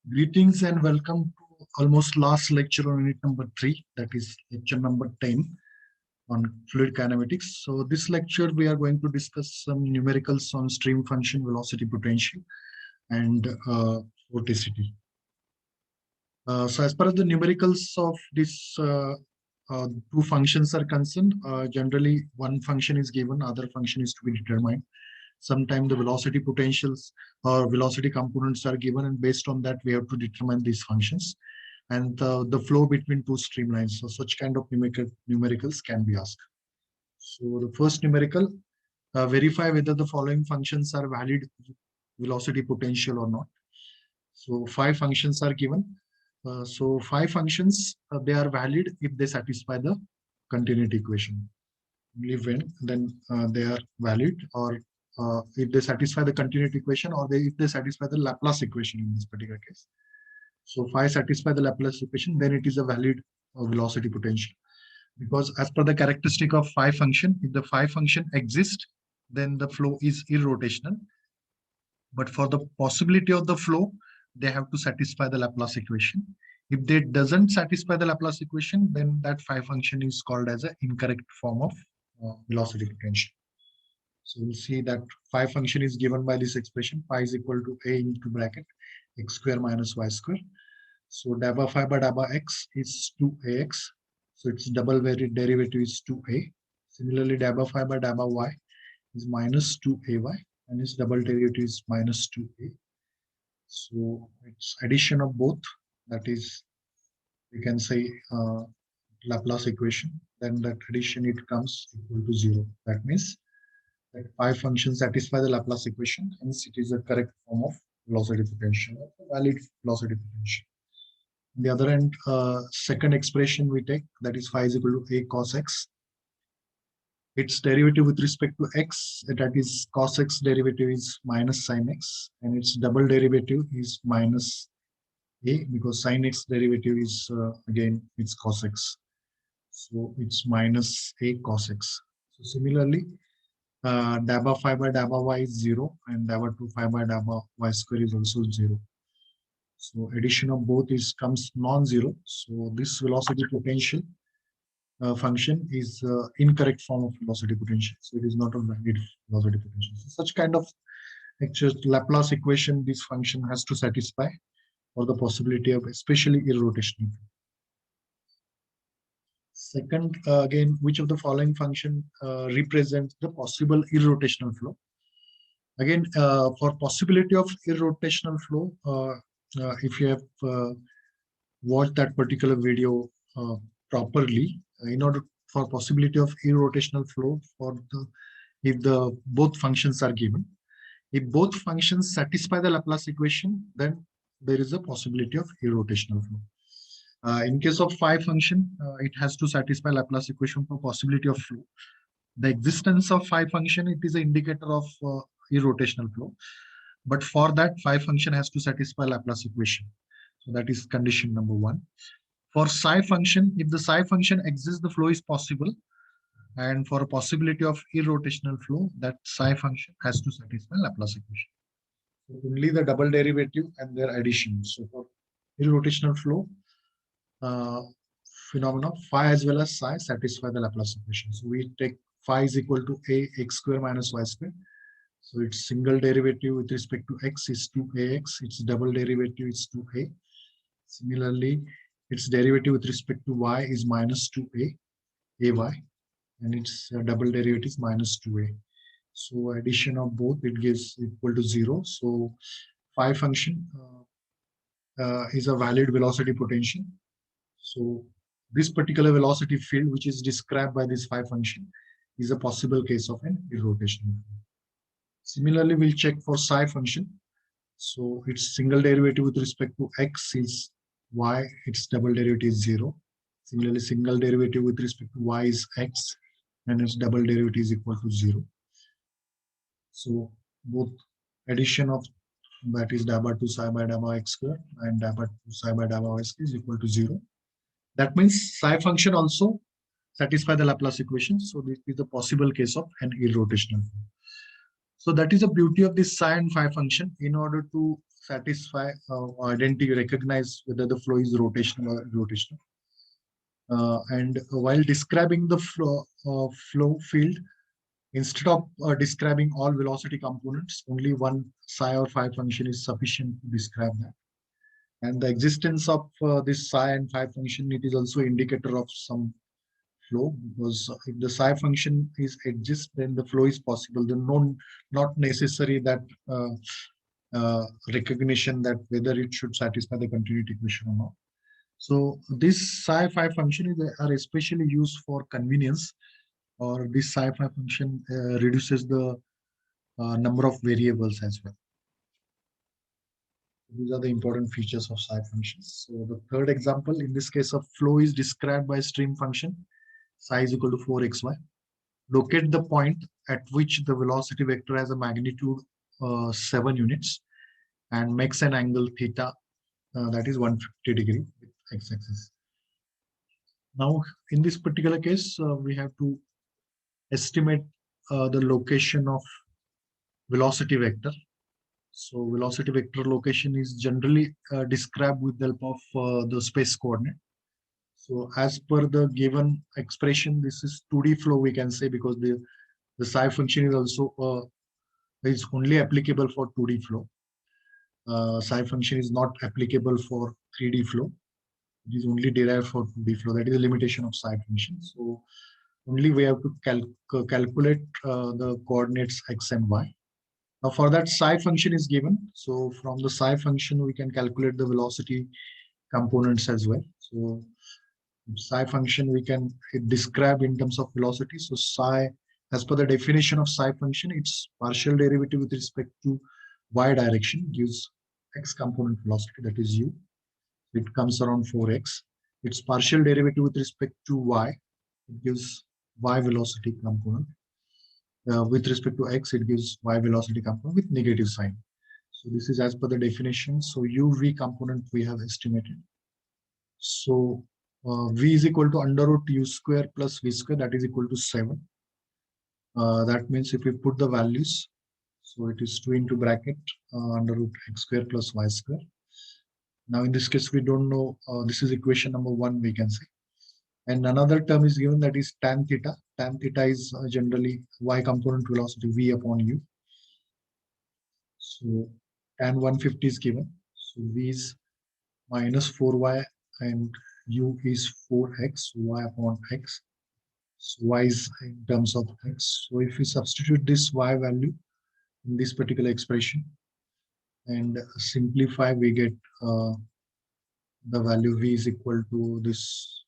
Greetings and welcome to almost last lecture on unit number 3, that is lecture number 10 on fluid kinematics. So this lecture we are going to discuss some numericals on stream function, velocity potential and vorticity. So as far as the numericals of this two functions are concerned, generally one function is given, other function is to be determined. Sometimes the velocity potentials or velocity components are given, and based on that we have to determine these functions and the flow between two streamlines. So such kind of numericals can be asked. So the first numerical, verify whether the following functions are valid velocity potential or not. So 5 functions are given. So 5 functions, they are valid if they satisfy the continuity equation. Only when then they are valid, or if they satisfy the continuity equation, or if they satisfy the Laplace equation in this particular case. So 5 satisfy the Laplace equation, then it is a valid velocity potential. Because as per the characteristic of 5 function, if the 5 function exists, then the flow is irrotational. But for the possibility of the flow, they have to satisfy the Laplace equation. If they doesn't satisfy the Laplace equation, then that 5 function is called as an incorrect form of velocity potential. So we'll see that 5 function is given by this expression, phi is equal to a into bracket x square minus y square. So dabba phi by dabba x is 2ax. So its double derivative is 2a. Similarly, dabba phi by dabba y is minus 2ay, and its double derivative is minus 2a. So it's addition of both, that is, we can say Laplace equation. Then that addition, it comes equal to 0. That means that 5 functions satisfy the Laplace equation, hence it is a correct form of velocity potential, valid velocity potential. On the other hand, second expression we take, that is phi is equal to a cos x. Its derivative with respect to x, that is cos x derivative is minus sin x, and its double derivative is minus a, because sin x derivative is again it's cos x. So it's minus a cos x. So similarly, dabba phi by dabba y is 0, and dabba 2 phi by dabba y square is also 0. So addition of both comes non-zero. So this velocity potential function is incorrect form of velocity potential. So it is not a valid velocity potential. So such kind of actual Laplace equation this function has to satisfy for the possibility of especially irrotational flow. Second, again, which of the following function represents the possible irrotational flow? Again, for possibility of irrotational flow, if you have watched that particular video properly, in order for possibility of irrotational flow, if the both functions are given, if both functions satisfy the Laplace equation, then there is a possibility of irrotational flow. In case of phi function, it has to satisfy Laplace equation for possibility of flow. The existence of phi function, it is an indicator of irrotational flow. But for that, phi function has to satisfy Laplace equation. So that is condition number 1. For psi function, if the psi function exists, the flow is possible. And for a possibility of irrotational flow, that psi function has to satisfy Laplace equation. So only the double derivative and their addition. So for irrotational flow phenomena, phi as well as psi satisfy the Laplace equation. So we take phi is equal to a x square minus y square. So its single derivative with respect to x is 2ax. Its double derivative is 2a. Similarly, its derivative with respect to y is minus 2a, ay, and its double derivative is minus 2a. So addition of both, it gives equal to 0. So phi function is a valid velocity potential. So this particular velocity field, which is described by this phi function, is a possible case of an irrotational flow. Similarly, we'll check for psi function. So its single derivative with respect to x is y, its double derivative is 0. Similarly, single derivative with respect to y is x, and its double derivative is equal to 0. So both addition of, that is dabba 2 psi by dabba x square and dabba 2 psi by dabba y square is equal to 0. That means psi function also satisfy the Laplace equation. So this is the possible case of an irrotational flow. So that is the beauty of this psi and phi function. In order to satisfy identity, recognize whether the flow is rotational or irrotational. And while describing the flow field, instead of describing all velocity components, only one psi or phi function is sufficient to describe that. And the existence of this psi and phi function, it is also indicator of some flow, because if the psi function is exists, then the flow is possible. Then not necessary that recognition that whether it should satisfy the continuity equation or not. So this psi phi function are especially used for convenience, or this psi phi function reduces the number of variables as well. These are the important features of psi functions. So the third example, in this case of flow, is described by stream function psi is equal to 4xy. Locate the point at which the velocity vector has a magnitude 7 units and makes an angle theta that is 150 degree with x-axis. Now, in this particular case, we have to estimate the location of velocity vector. So velocity vector location is generally described with the help of the space coordinate. So as per the given expression, this is 2D flow, we can say, because the psi function is also is only applicable for 2D flow. Psi function is not applicable for 3D flow. It is only derived for 2D flow. That is the limitation of psi function. So only we have to calculate the coordinates x and y. Now for that, psi function is given. So from the psi function, we can calculate the velocity components as well. So psi function we can describe in terms of velocity. So psi, as per the definition of psi function, its partial derivative with respect to y direction gives x component velocity, that is u. It comes around 4x. Its partial derivative with respect to y, it gives y velocity component. With respect to x, it gives y velocity component with negative sign. So this is as per the definition. So uv component we have estimated. So v is equal to under root u square plus v square, that is equal to 7. That means if we put the values, so it is 2 into bracket under root x square plus y square. Now in this case, we don't know, this is equation number 1, we can say. And another term is given, that is tan theta. Tan theta is generally y component velocity v upon u. So tan 150 is given. So v is minus 4y and u is 4x, y upon x. So y is in terms of x. So if we substitute this y value in this particular expression and simplify, we get the value v is equal to this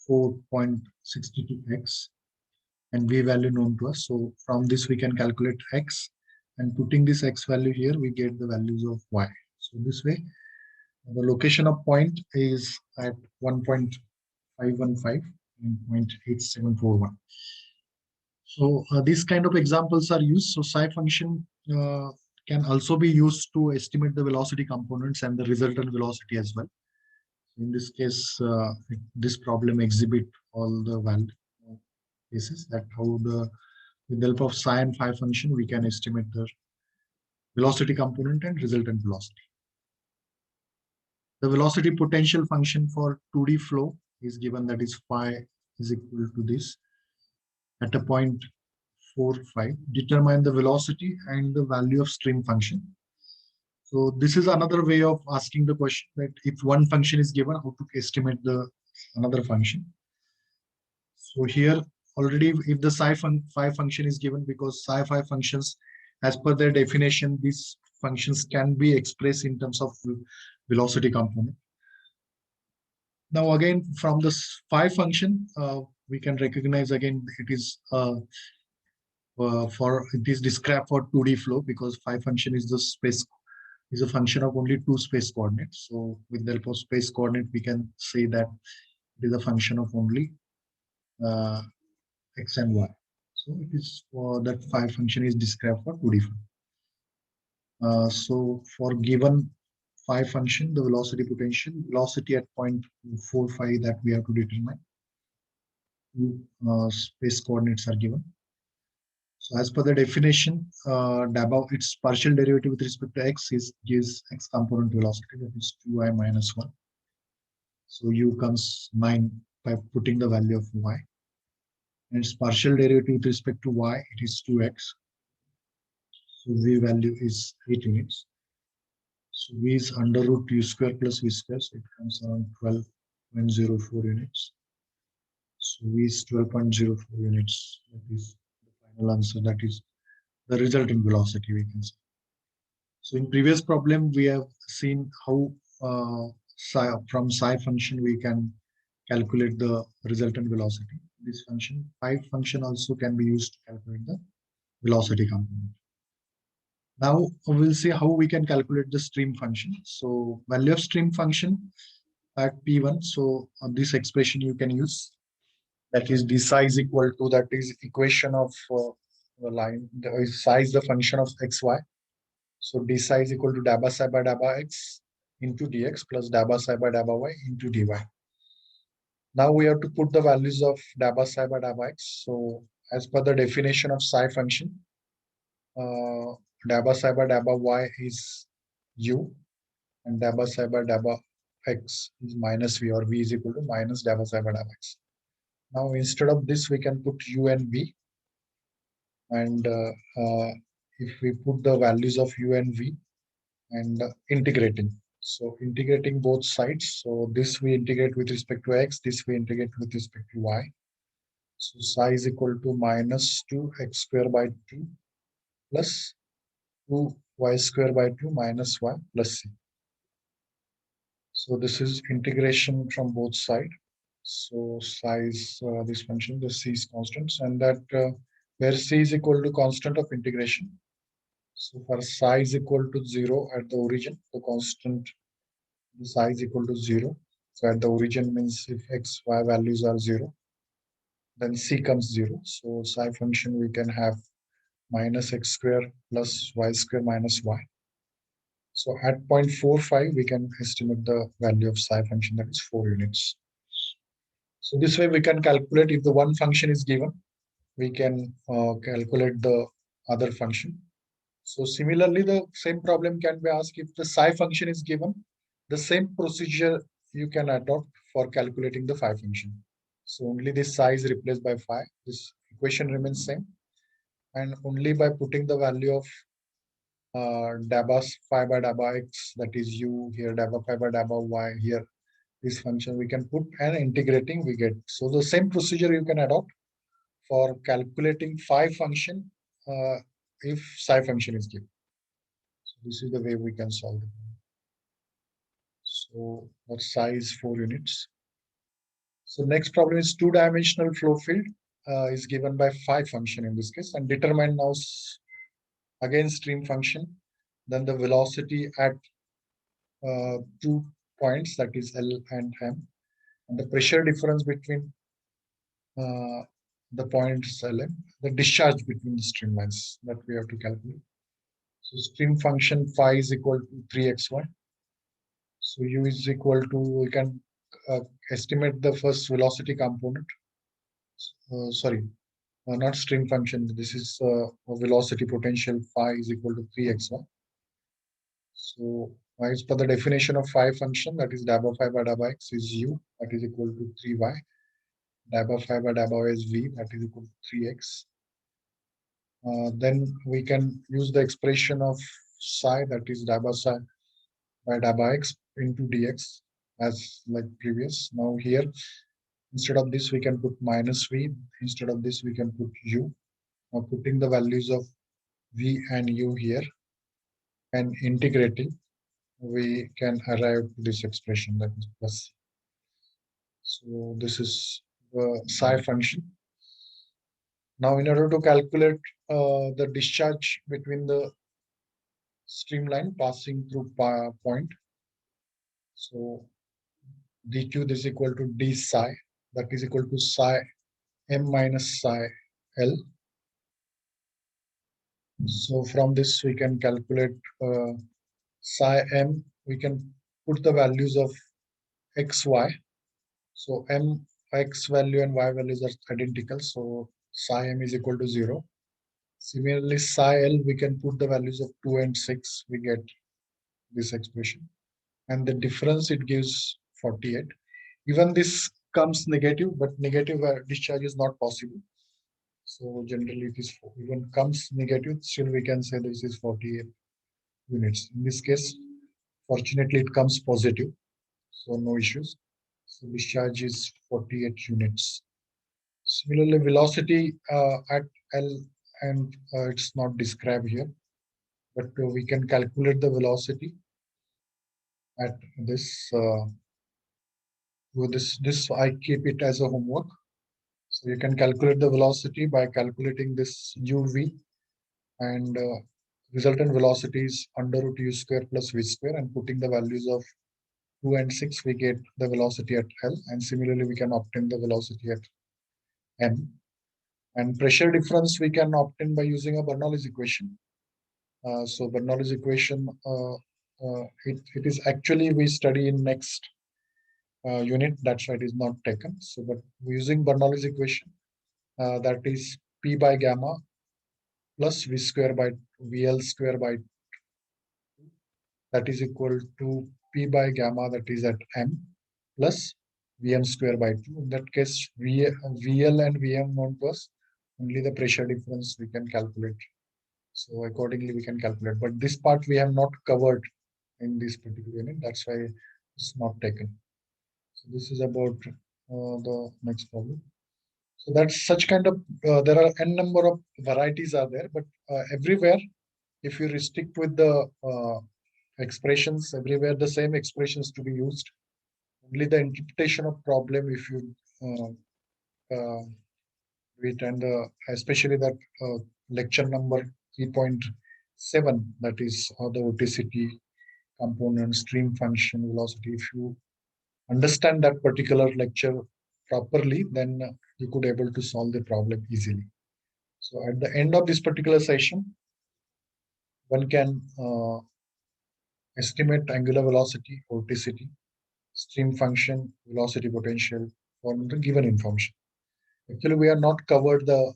4.62x and v value known to us. So from this we can calculate x, and putting this x value here, we get the values of y. So this way, the location of point is at 1.515 and 0.8741. So these kind of examples are used. So psi function can also be used to estimate the velocity components and the resultant velocity as well. In this case, this problem exhibit all the value cases that how with the help of psi and phi function, we can estimate the velocity component and resultant velocity. The velocity potential function for 2D flow is given, that is phi is equal to this at a point 4,5. Determine the velocity and the value of stream function. So this is another way of asking the question that if one function is given, how to estimate the another function. So here already, if the psi phi function is given, because psi phi functions, as per their definition, these functions can be expressed in terms of velocity component. Now again, from this phi function, we can recognize again it is it is described for 2D flow, because phi function is the space is a function of only 2 space coordinates. So with the help of space coordinate, we can say that it is a function of only x and y. So it is that phi function is described for 2D flow. So for given phi function, the velocity potential, velocity at 0.45 that we have to determine. Space coordinates are given. So as per the definition, daba, its partial derivative with respect to x gives x component velocity, that is 2y minus 1. So u comes 9 by putting the value of y. And its partial derivative with respect to y, it is 2x. So v value is 8 units. So v is under root u square plus v square. So it comes around 12.04 units. So v is 12.04 units. That is the final answer. That is the resultant velocity, we can say. So in previous problem, we have seen how from psi function we can calculate the resultant velocity. This function, phi function, also can be used to calculate the velocity component. Now we'll see how we can calculate the stream function. So value of stream function at P1. So on this expression you can use, that is d psi is equal to, that is equation of the line, the psi is the function of xy. So d psi is equal to daba psi by daba x into dx plus daba psi by daba y into dy. Now we have to put the values of daba psi by daba x. So as per the definition of psi function, daba psi by daba y is u, and daba psi by daba x is minus v, or v is equal to minus daba psi by daba x. Now instead of this we can put u and v, and if we put the values of u and v and integrating. So integrating both sides. So this we integrate with respect to x, this we integrate with respect to y. So psi is equal to minus 2x square by 2 plus 2y square by 2 minus y plus c. So this is integration from both sides. So psi is this function, the c is constants, and that where c is equal to constant of integration. So for psi is equal to 0 at the origin, the constant, the psi is equal to 0. So at the origin means if x, y values are 0, then c comes 0. So psi function we can have minus x square plus y square minus y. So at 0.45, we can estimate the value of psi function, that is 4 units. So this way we can calculate, if the one function is given, we can calculate the other function. So similarly, the same problem can be asked if the psi function is given. The same procedure you can adopt for calculating the phi function. So only this psi is replaced by phi. This equation remains same. And only by putting the value of daba phi by daba x, that is u here, daba phi by daba y here, this function we can put, and integrating we get. So the same procedure you can adopt for calculating phi function if psi function is given. So this is the way we can solve it. So our psi is 4 units. So next problem is two-dimensional flow field is given by phi function in this case, and determine now again stream function, then the velocity at 2 points, that is L and M, and the pressure difference between the points L and the discharge between the streamlines that we have to calculate. So stream function phi is equal to 3xy. So u is equal to, we can estimate the first velocity component. Sorry, not stream function. This is a velocity potential phi is equal to 3xy. So as per the definition of phi function, that is daba phi by daba x is u, that is equal to 3y. Daba phi by daba y is v, that is equal to 3x. Then we can use the expression of psi, that is daba psi by daba x into dx, as like previous. Now here, instead of this we can put minus v, instead of this we can put u. Now putting the values of v and u here and integrating, we can arrive to this expression, that is plus. So this is the psi function. Now in order to calculate the discharge between the streamline passing through point, so dq is equal to d psi, that is equal to psi m minus psi l. So from this we can calculate psi m, we can put the values of x, y. So m, x value and y values are identical. So psi m is equal to 0. Similarly, psi L, we can put the values of 2 and 6, we get this expression. And the difference it gives 48. Even this comes negative, but negative discharge is not possible. So generally it is even comes negative, still we can say this is 48 units. In this case, fortunately it comes positive, so no issues. So discharge is 48 units. Similarly, velocity at L, and it's not described here, but we can calculate the velocity at this. With this I keep it as a homework. So you can calculate the velocity by calculating this uv, and resultant velocity is under root u square plus v square, and putting the values of 2 and 6, we get the velocity at L, and similarly we can obtain the velocity at M. And pressure difference we can obtain by using a Bernoulli's equation. So Bernoulli's equation, it is actually we study in next unit, that's why it is not taken. So but using Bernoulli's equation, that is P by gamma plus V square by VL square by, that is equal to P by gamma, that is at M, plus Vm square by 2. In that case, VL and Vm known to us, only the pressure difference we can calculate. So accordingly, we can calculate. But this part we have not covered in this particular unit. That's why it's not taken. So this is about the next problem. So that's such kind of, there are n number of varieties are there, but everywhere, if you restrict with the expressions, everywhere the same expressions to be used. Only the interpretation of problem, if you it, and especially that lecture number 3.7, that is the vorticity component, stream function, velocity. If you understand that particular lecture properly, then you could able to solve the problem easily. So at the end of this particular session, one can estimate angular velocity, vorticity, stream function, velocity potential from the given information. Actually, we are not covered the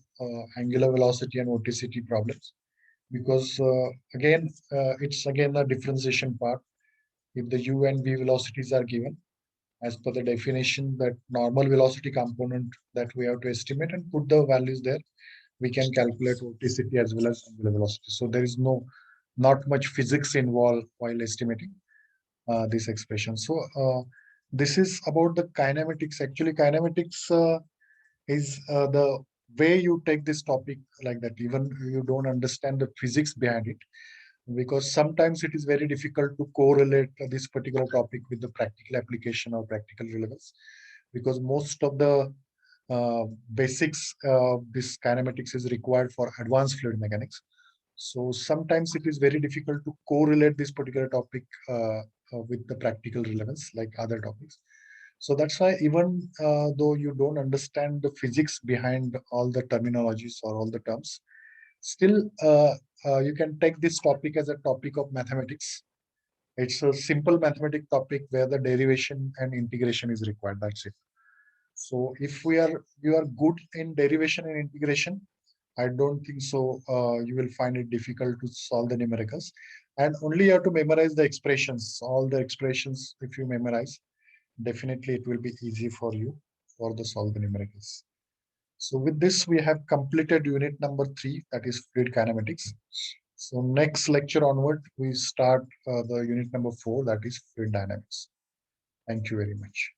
angular velocity and vorticity problems, because again, it's again a differentiation part. If the u and v velocities are given, as per the definition, that normal velocity component that we have to estimate and put the values there, we can calculate vorticity as well as angular velocity. So there is not much physics involved while estimating this expression. So this is about the kinematics. Actually, kinematics is the way you take this topic like that. Even you don't understand the physics behind it, because sometimes it is very difficult to correlate this particular topic with the practical application or practical relevance, because most of the basics this kinematics is required for advanced fluid mechanics. So sometimes it is very difficult to correlate this particular topic with the practical relevance like other topics. So that's why even though you don't understand the physics behind all the terminologies or all the terms, still you can take this topic as a topic of mathematics. It's a simple mathematics topic where the derivation and integration is required. That's it. So if you are good in derivation and integration, I don't think so. You will find it difficult to solve the numericals, and only you have to memorize the expressions. All the expressions, if you memorize, definitely it will be easy for you for the solve the numericals. So with this, we have completed unit number 3, that is fluid kinematics. So next lecture onward, we start the unit number 4, that is fluid dynamics. Thank you very much.